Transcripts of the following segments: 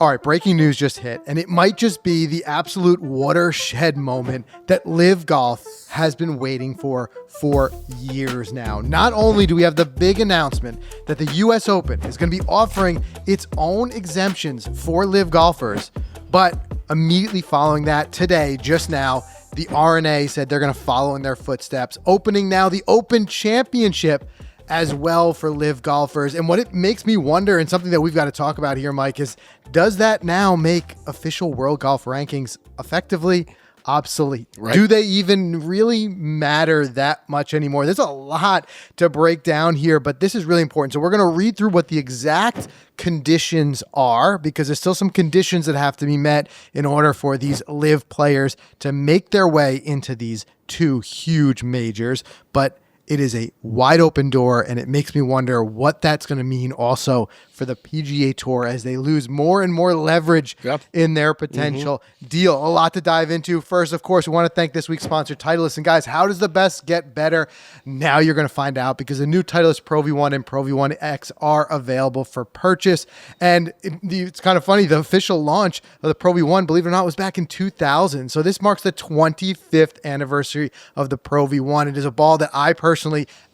All right, breaking news just hit, and it might just be the absolute watershed moment that LIV Golf has been waiting for years now. Not only do we have the big announcement that the US Open is going to be offering its own exemptions for LIV golfers, but immediately following that today, just now, the R&A said they're going to follow in their footsteps, opening now the Open Championship as well for LIV golfers. And what it makes me wonder, and something that we've got to talk about here, Mike, is does that now make official world golf rankings effectively obsolete? Right. Do they even really matter that much anymore? There's a lot to break down here, but this is really important. So we're going to read through what the exact conditions are, because there's still some conditions that have to be met in order for these LIV players to make their way into these two huge majors. But it is a wide open door, and it makes me wonder what that's going to mean also for the PGA Tour as they lose more and more leverage in their potential deal. A lot to dive into. First, of course, we want to thank this week's sponsor, Titleist. And guys, how does the best get better? Now you're going to find out, because the new Titleist ProV1 and ProV1X are available for purchase. And it's kind of funny, the official launch of the ProV1, believe it or not, was back in 2000. So this marks the 25th anniversary of the ProV1. It is a ball that I personally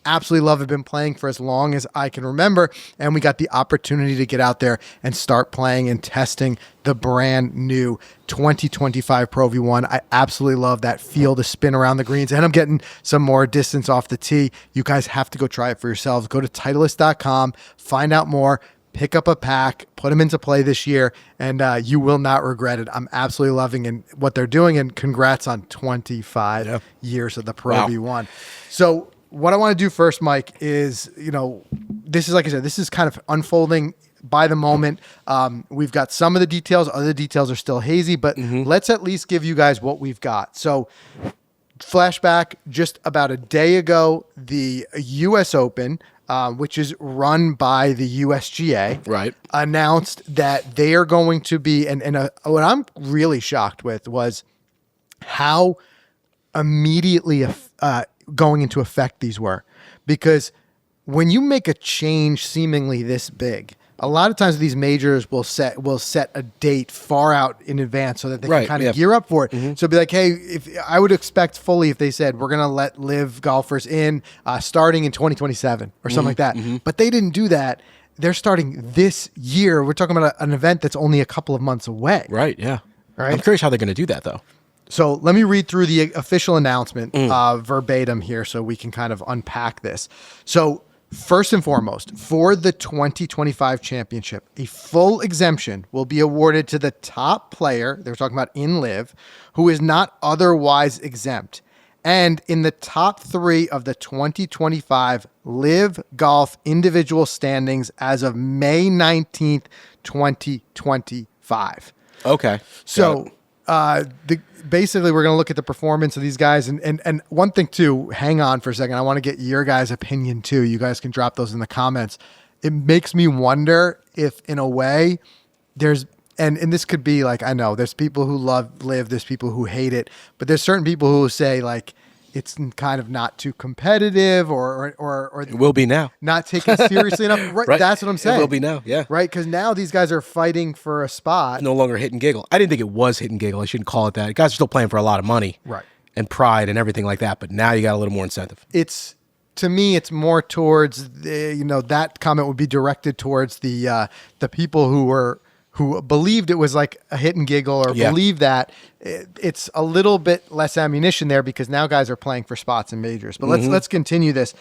absolutely love. I've been playing for as long as I can remember, and we got the opportunity to get out there and start playing and testing the brand new 2025 Pro V1. I absolutely love that feel, the spin around the greens, and I'm getting some more distance off the tee. You guys have to go try it for yourselves. Go to Titleist.com, find out more, pick up a pack, put them into play this year, and you will not regret it. I'm absolutely loving what they're doing, and congrats on 25 years of the Pro V1. So what I want to do first, Mike, is, this is, like I said, this is kind of unfolding by the moment. We've got some of the details. Other details are still hazy, but let's at least give you guys what we've got. So flashback, just about a day ago, the US Open, which is run by the USGA, announced that they are going to be, and what I'm really shocked with was how immediately going into effect these were. Because when you make a change seemingly this big, a lot of times these majors will set a date far out in advance so that they can kind of gear up for it. So it'd be like, hey, if I would expect fully if they said we're going to let LIV golfers in starting in 2027 or something like that. But they didn't do that. They're starting this year. We're talking about an event that's only a couple of months away. Right. I'm curious how they're going to do that, though. So let me read through the official announcement verbatim here so we can kind of unpack this. So first and foremost, for the 2025 championship, a full exemption will be awarded to the top player, they're talking about in LIV, who is not otherwise exempt. And in the top three of the 2025 LIV Golf individual standings as of May 19th, 2025. Okay. So basically, we're going to look at the performance of these guys. And one thing, too, hang on for a second. I want to get your guys' opinion, too. You guys can drop those in the comments. It makes me wonder if, in a way, there's, and this could be like, I know, there's people who love LIV, there's people who hate it, but there's certain people who say, like, it's kind of not too competitive or it will be now. Not taken seriously enough. Right. That's what I'm saying. It will be now. Yeah. Right. Because now these guys are fighting for a spot. It's no longer hit and giggle. I didn't think it was hit and giggle. I shouldn't call it that. Guys are still playing for a lot of money. Right. And pride and everything like that. But now you got a little more incentive. To me, it's more towards that comment would be directed towards the people who believed it was like a hit and giggle or believe that. It's a little bit less ammunition there because now guys are playing for spots in majors. But let's continue this.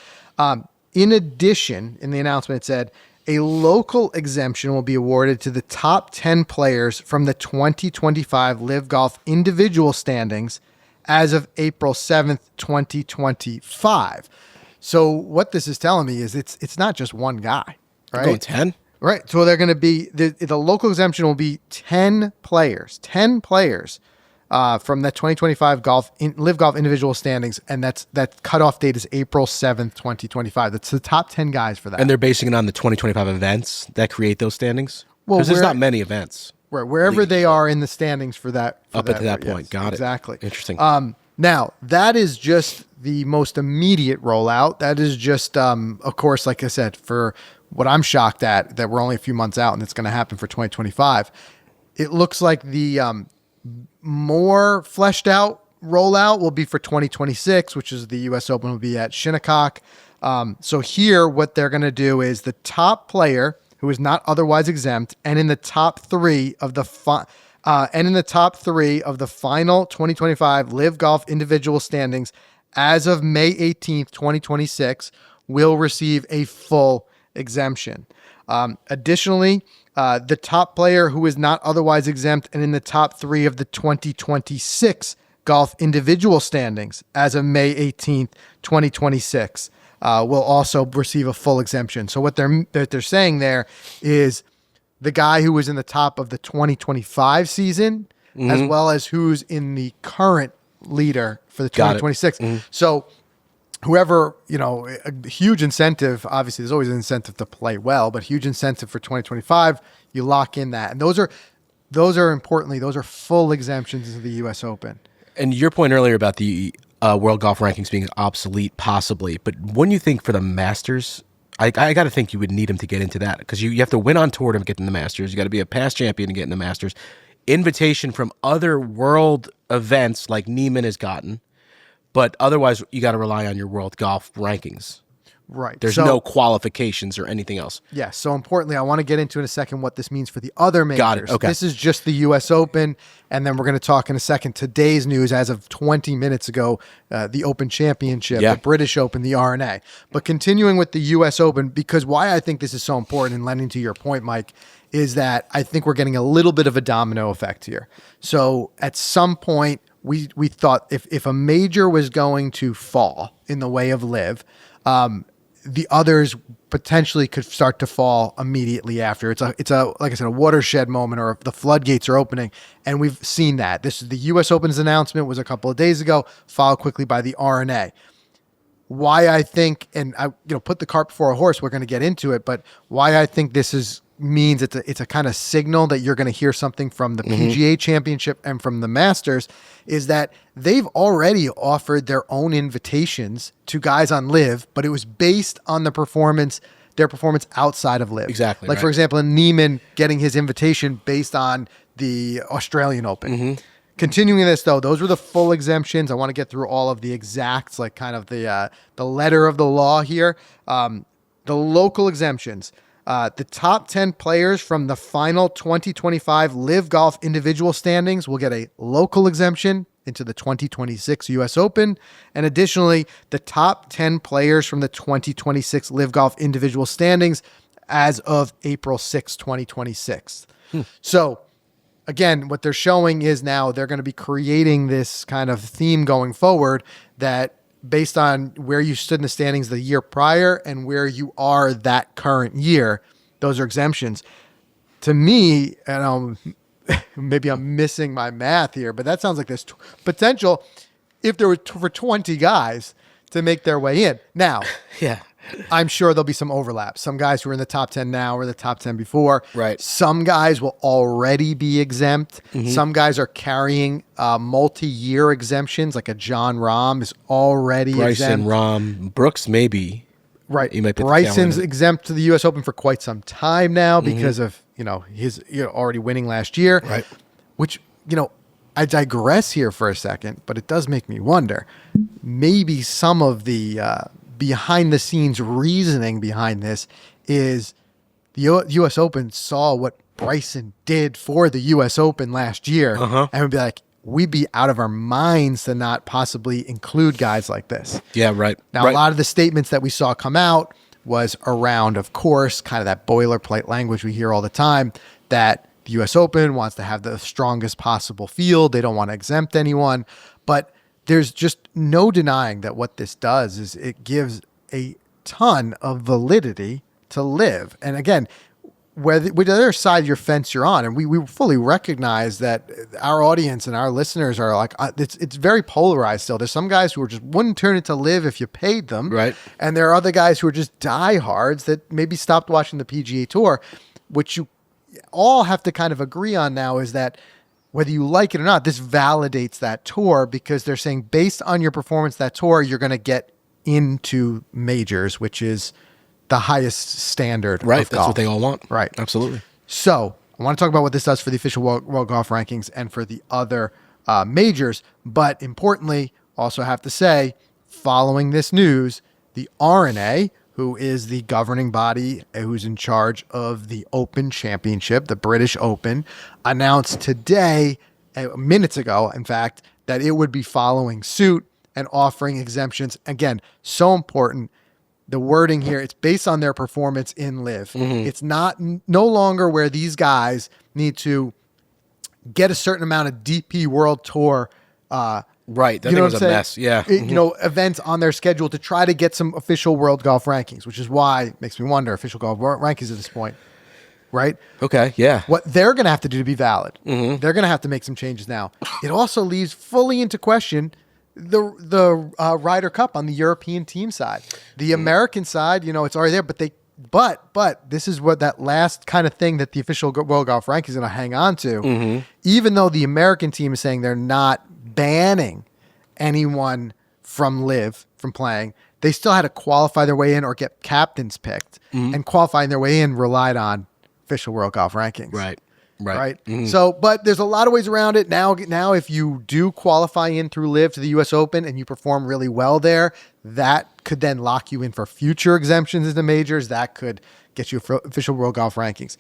In addition, in the announcement, it said a local exemption will be awarded to the top 10 players from the 2025 LIV Golf individual standings as of April 7th, 2025. So what this is telling me is it's not just one guy, right? Going 10? Right. So they're going to be, the local exemption will be 10 players from the 2025 LIV Golf individual standings. And that cutoff date is April 7th, 2025. That's the top 10 guys for that. And they're basing it on the 2025 events that create those standings? Well, because there's not many events. Right. Wherever they are in the standings for that. Up to that point. Got it. Exactly. Interesting. Now, that is just the most immediate rollout. That is just, of course, like I said, for what I'm shocked at, that we're only a few months out and it's going to happen for 2025. It looks like the more fleshed out rollout will be for 2026, which is the U.S. Open will be at Shinnecock. So here, what they're going to do is the top player who is not otherwise exempt, and in the top three of the final 2025 LIV Golf individual standings as of May 18th, 2026, will receive a full exemption. Additionally, the top player who is not otherwise exempt and in the top three of the 2026 golf individual standings as of May 18th, 2026, will also receive a full exemption. So what they're saying there is the guy who was in the top of the 2025 season, as well as who's in the current leader for the 2026. So whoever, a huge incentive, obviously there's always an incentive to play well, but huge incentive for 2025, you lock in that. And those are importantly, those are full exemptions to the U.S. Open. And your point earlier about the world golf rankings being obsolete, possibly, but when you think for the Masters, I got to think you would need him to get into that, because you have to win on tour to get in the Masters. You got to be a past champion to get in the Masters. Invitation from other world events like Neiman has gotten, but otherwise you got to rely on your world golf rankings. Right. There's no qualifications or anything else. Yeah. So importantly, I want to get into in a second what this means for the other majors. Got it. Okay. This is just the U.S. Open, and then we're going to talk in a second today's news as of 20 minutes ago, the Open Championship, the British Open, the R&A. But continuing with the U.S. Open, because why I think this is so important, and lending to your point, Mike, is that I think we're getting a little bit of a domino effect here. So at some point, we thought if a major was going to fall in the way of LIV, the others potentially could start to fall immediately after. It's a like I said, a watershed moment, or the floodgates are opening, and we've seen that. This is the U.S. Open's announcement was a couple of days ago, followed quickly by the R&A. Why I think, and I put the cart before a horse, we're going to get into it, but why I think this means it's a kind of signal that you're going to hear something from the PGA Championship and from the Masters, is that they've already offered their own invitations to guys on LIV, but it was based on their performance outside of LIV. Exactly. Like, for example, Neiman getting his invitation based on the Australian Open. Continuing this, though, those were the full exemptions. I want to get through all of the exacts, like kind of the letter of the law here. The local exemptions. The top 10 players from the final 2025 LIV Golf individual standings will get a local exemption into the 2026 U.S. Open. And additionally, the top 10 players from the 2026 LIV Golf individual standings as of April 6, 2026. So again, what they're showing is now they're going to be creating this kind of theme going forward that based on where you stood in the standings the year prior and where you are that current year, those are exemptions. To me, and maybe I'm missing my math here, but that sounds like there's potential if there were for 20 guys to make their way in. Now, I'm sure there'll be some overlap. Some guys who are in the top 10 now were the top 10 before. Right. Some guys will already be exempt. Some guys are carrying multi-year exemptions, like a John Rahm is already exempt. Bryson, Rahm, Brooks, maybe. Right. You might Bryson's exempt to the U.S. Open for quite some time now because of, his already winning last year. Right. Which, I digress here for a second, but it does make me wonder. Maybe some of the behind the scenes reasoning behind this is the U.S. Open saw what Bryson did for the U.S. Open last year and would be like, we'd be out of our minds to not possibly include guys like this. Yeah, right. Now, a lot of the statements that we saw come out was around, of course, kind of that boilerplate language we hear all the time, that the U.S. Open wants to have the strongest possible field. They don't want to exempt anyone. But there's just no denying that what this does is it gives a ton of validity to LIV. And again, whatever side of your fence you're on, and we fully recognize that our audience and our listeners are like, it's very polarized still. There's some guys who just wouldn't turn it to LIV if you paid them. Right. And there are other guys who are just diehards that maybe stopped watching the PGA Tour, which you all have to kind of agree on now is that whether you like it or not, this validates that tour because they're saying based on your performance that tour, you're going to get into majors, which is the highest standard. Right. Of That's golf. what they all want. Right. Absolutely. So I want to talk about what this does for the official World Golf Rankings and for the other majors. But importantly, also have to say, following this news, the R&A, who is the governing body who's in charge of the Open Championship, the British Open, announced today, minutes ago, in fact, that it would be following suit and offering exemptions. Again, so important. The wording here, it's based on their performance in LIV. It's no longer where these guys need to get a certain amount of DP World Tour right. That thing was a mess. Yeah. Events on their schedule to try to get some official World Golf Rankings, which is why it makes me wonder, official golf rankings at this point, right? Okay. Yeah. What they're going to have to do to be valid, they're going to have to make some changes now. It also leaves fully into question the Ryder Cup on the European team side. The American side, it's already there, but this is what that last kind of thing that the official World Golf Ranking is going to hang on to. Even though the American team is saying they're not banning anyone from LIV from playing, they still had to qualify their way in or get captains picked, and qualifying their way in relied on official World Golf Rankings. Right. So, but there's a lot of ways around it. Now, if you do qualify in through LIV to the U.S. Open and you perform really well there, that could then lock you in for future exemptions in the majors. That could get you official World Golf Rankings.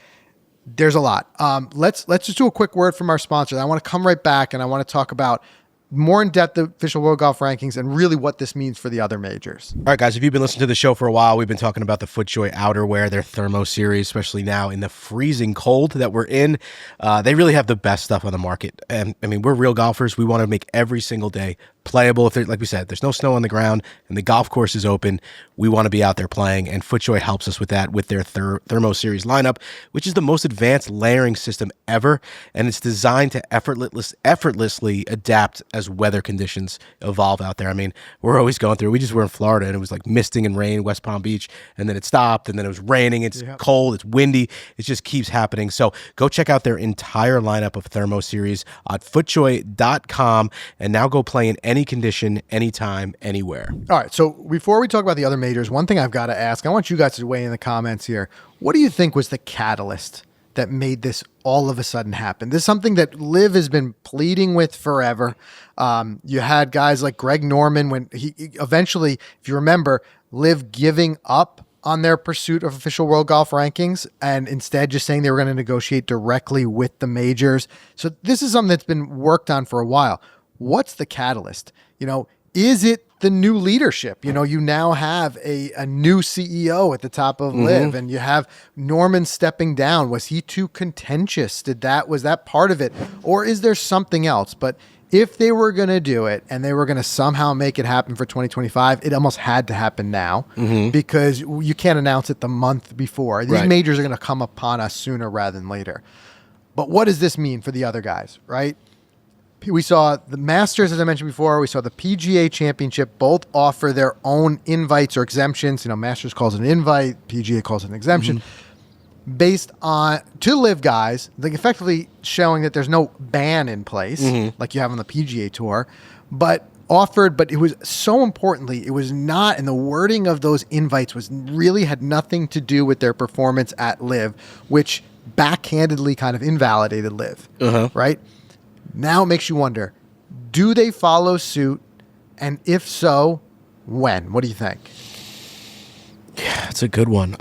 There's a lot. Let's just do a quick word from our sponsor. I want to come right back and I want to talk about more in depth the official World Golf Rankings and really what this means for the other majors. All right, guys, if you've been listening to the show for a while, we've been talking about the FootJoy outerwear, their thermo series, especially now in the freezing cold that we're in. They really have the best stuff on the market. And I mean, we're real golfers. We want to make every single day playable. If like we said, there's no snow on the ground and the golf course is open, we want to be out there playing. And FootJoy helps us with that with their thermo series lineup, which is the most advanced layering system ever. And it's designed to effortlessly adapt as weather conditions evolve out there. I mean, we're always going through, we just were in Florida and it was like misting and rain, West Palm Beach, and then it stopped and then it was raining. It's cold, it's windy. It just keeps happening. So go check out their entire lineup of thermo series at footjoy.com and now go play in any condition, anytime, anywhere. All right. So before we talk about the other majors, one thing I've got to ask, I want you guys to weigh in the comments here. What do you think was the catalyst that made this all of a sudden happen? This is something that LIV has been pleading with forever. You had guys like Greg Norman when he eventually, if you remember, LIV giving up on their pursuit of official World Golf Rankings and instead just saying they were going to negotiate directly with the majors. So this is something that's been worked on for a while. What's the catalyst? Is it the new leadership? You now have a new CEO at the top of LIV and you have Norman stepping down. Was he too contentious? Was that part of it? Or is there something else? But if they were going to do it and they were going to somehow make it happen for 2025, it almost had to happen now because you can't announce it the month before. These majors are going to come upon us sooner rather than later. But what does this mean for the other guys, right? We saw the Masters, as I mentioned before. We saw the PGA Championship both offer their own invites or exemptions. Masters calls it an invite, PGA calls it an exemption, based on to LIV guys, like effectively showing that there's no ban in place like you have on the PGA Tour, but it was so importantly, it was not, and the wording of those invites had nothing to do with their performance at LIV, which backhandedly kind of invalidated LIV, right? Now it makes you wonder, do they follow suit? And if so, when? What do you think? Yeah, that's a good one.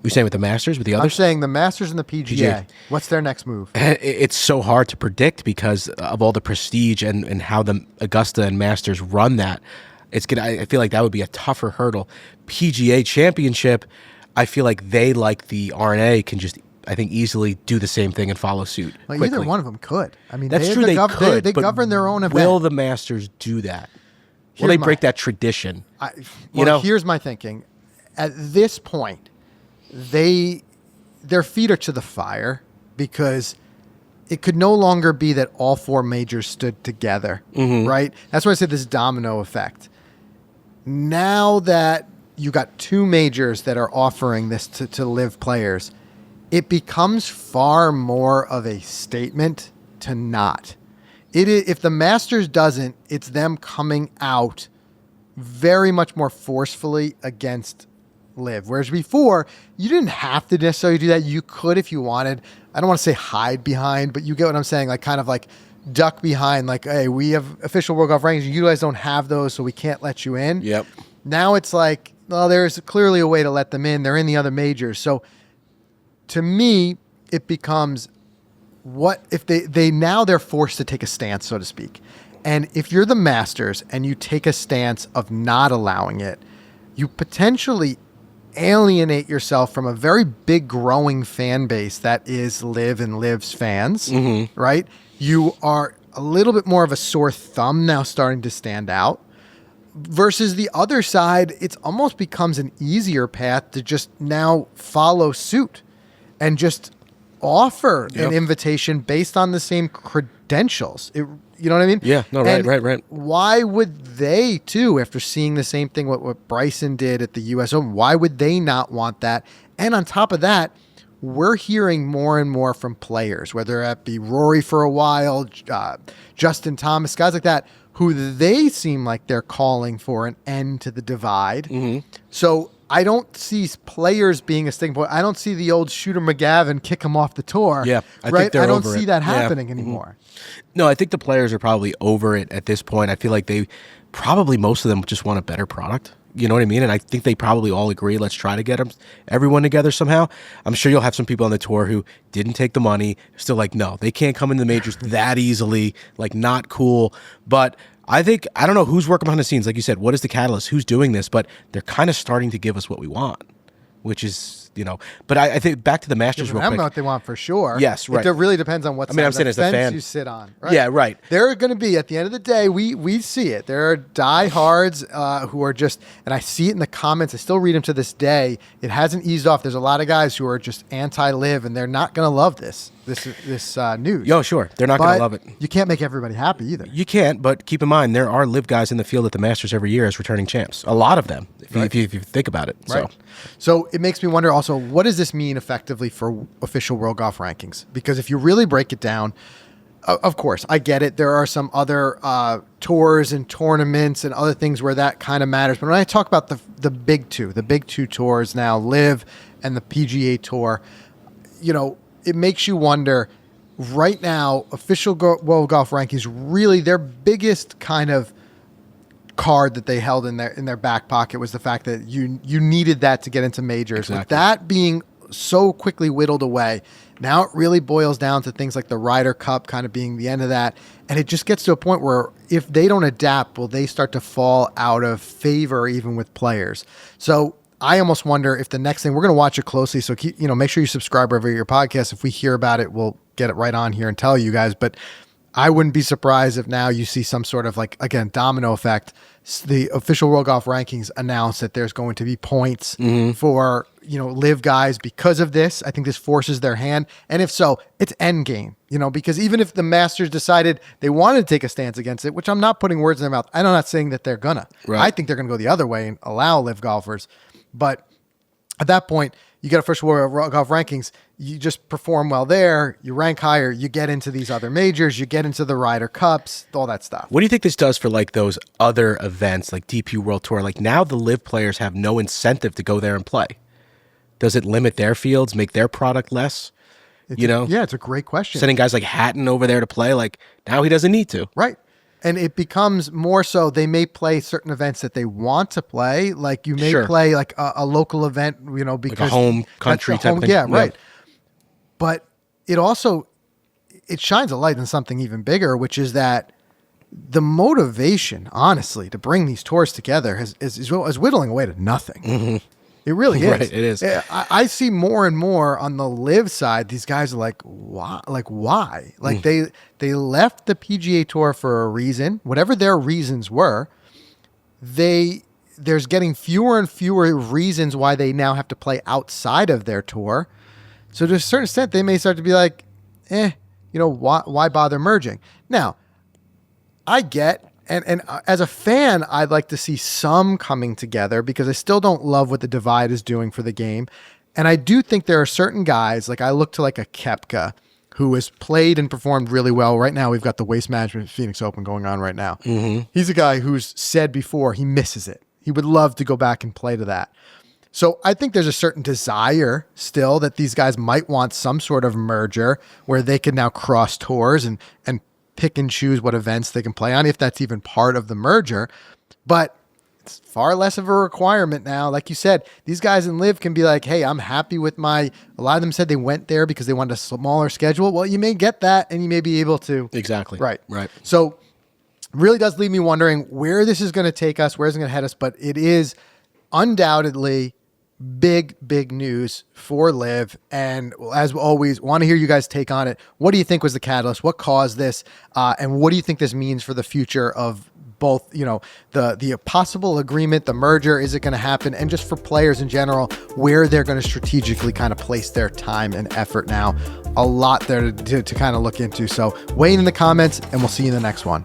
You're saying with the Masters, with the others? I'm saying the Masters and the PGA. What's their next move? It's so hard to predict because of all the prestige and how the Augusta and Masters run that. I feel like that would be a tougher hurdle. PGA Championship, I feel like they, like the R&A, can just easily do the same thing and follow suit. Well, either one of them could. I mean, that's true. They could. They govern their own event. Will the Masters do that? Will they break that tradition? Here's my thinking. At this point, their feet are to the fire because it could no longer be that all four majors stood together, right? That's why I said this domino effect. Now that you got two majors that are offering this to LIV players, it becomes far more of a statement to not. If the Masters doesn't, it's them coming out very much more forcefully against LIV. Whereas before, you didn't have to necessarily do that. You could if you wanted. I don't want to say hide behind, but you get what I'm saying. Like kind of like duck behind. Like, hey, we have official World Golf rankings. You guys don't have those, so we can't let you in. Yep. Now it's like, well, there's clearly a way to let them in. They're in the other majors. So to me, it becomes what if they're forced to take a stance, so to speak. And if you're the Masters and you take a stance of not allowing it, you potentially alienate yourself from a very big growing fan base that is LIV and LIV's fans, right? You are a little bit more of a sore thumb now starting to stand out. Versus the other side, it almost becomes an easier path to just now follow suit and just offer an invitation based on the same credentials. You know what I mean? Yeah, no, right. Why would they too, after seeing the same thing what Bryson did at the US Open, why would they not want that? And on top of that, we're hearing more and more from players, whether that be Rory for a while, Justin Thomas, guys like that, who they seem like they're calling for an end to the divide. So I don't see players being a sticking point. I don't see the old Shooter McGavin kick him off the tour. Yeah, I think they're I don't over see it. that happening anymore. No, I think the players are probably over it at this point. I feel like most of them just want a better product. You know what I mean? And I think they probably all agree, let's try to get everyone together somehow. I'm sure you'll have some people on the tour who didn't take the money, still like, no, they can't come in the majors that easily, like not cool. But I don't know who's working behind the scenes. Like you said, what is the catalyst? Who's doing this? But they're kind of starting to give us what we want, which is, but I think back to the Masters real I don't quick. know what they want for sure. Yes, right. It really depends on what side of the fence you sit on. Right? Yeah, right. There are going to be, at the end of the day, we see it. There are diehards who are just, and I see it in the comments. I still read them to this day. It hasn't eased off. There's a lot of guys who are just anti-LIV, and they're not going to love this news. Yo, sure. They're not going to love it. You can't make everybody happy either. You can't, but keep in mind, there are LIV guys in the field at the Masters every year as returning champs. A lot of them, if you think about it. Right. So it makes me wonder also, what does this mean effectively for official World Golf rankings? Because if you really break it down, of course, I get it. There are some other tours and tournaments and other things where that kind of matters. But when I talk about the big two tours now, LIV and the PGA Tour, it makes you wonder. Right now, official World Golf rankings, really their biggest kind of card that they held in their back pocket was the fact that you needed that to get into majors. Exactly. With that being so quickly whittled away, now it really boils down to things like the Ryder Cup kind of being the end of that. And it just gets to a point where if they don't adapt, will they start to fall out of favor even with players? So I almost wonder if the next thing, we're going to watch it closely. So make sure you subscribe wherever your podcast. If we hear about it, we'll get it right on here and tell you guys. But I wouldn't be surprised if now you see some sort of domino effect. The official World Golf rankings announce that there's going to be points for, LIV guys because of this. I think this forces their hand. And if so, it's end game, because even if the Masters decided they wanted to take a stance against it, which I'm not putting words in their mouth, I'm not saying that they're gonna. Right. I think they're gonna go the other way and allow LIV golfers. But at that point, you get official World Golf rankings, you just perform well there, you rank higher, you get into these other majors, you get into the Ryder Cups, all that stuff. What do you think this does for those other events like DP World Tour? Now the LIV players have no incentive to go there and play. Does it limit their fields, make their product less? Yeah, it's a great question. Sending guys like Hatton over there to play, now he doesn't need to. Right. And it becomes more so they may play certain events that they want to play. Like you may play a local event, because like a home country type thing. Yeah, right. But it shines a light on something even bigger, which is that the motivation, honestly, to bring these tours together is whittling away to nothing. Mm-hmm. It really is. Right, it is. I see more and more on the LIV side. These guys are like, why? They left the PGA Tour for a reason, whatever their reasons were. There's getting fewer and fewer reasons why they now have to play outside of their tour. So to a certain extent, they may start to be like, why bother merging? Now, I get. And as a fan, I'd like to see some coming together because I still don't love what the divide is doing for the game. And I do think there are certain guys, I look to a Koepka, who has played and performed really well. Right now, we've got the Waste Management Phoenix Open going on right now. Mm-hmm. He's a guy who's said before he misses it. He would love to go back and play to that. So I think there's a certain desire still that these guys might want some sort of merger where they can now cross tours and pick and choose what events they can play on, if that's even part of the merger. But it's far less of a requirement now. Like you said, these guys in LIV can be like, hey, I'm happy with a lot of them said they went there because they wanted a smaller schedule. Well, you may get that and you may be able to. Exactly. Right. So really does leave me wondering where this is going to take us, where's it going to head us. But it is undoubtedly big news for LIV. And as always, want to hear you guys take on it. What do you think was the catalyst? What caused this? And what do you think this means for the future of both, the possible agreement, the merger, is it going to happen? And just for players in general, where they're going to strategically kind of place their time and effort now. A lot there to kind of look into. So weigh in the comments and we'll see you in the next one.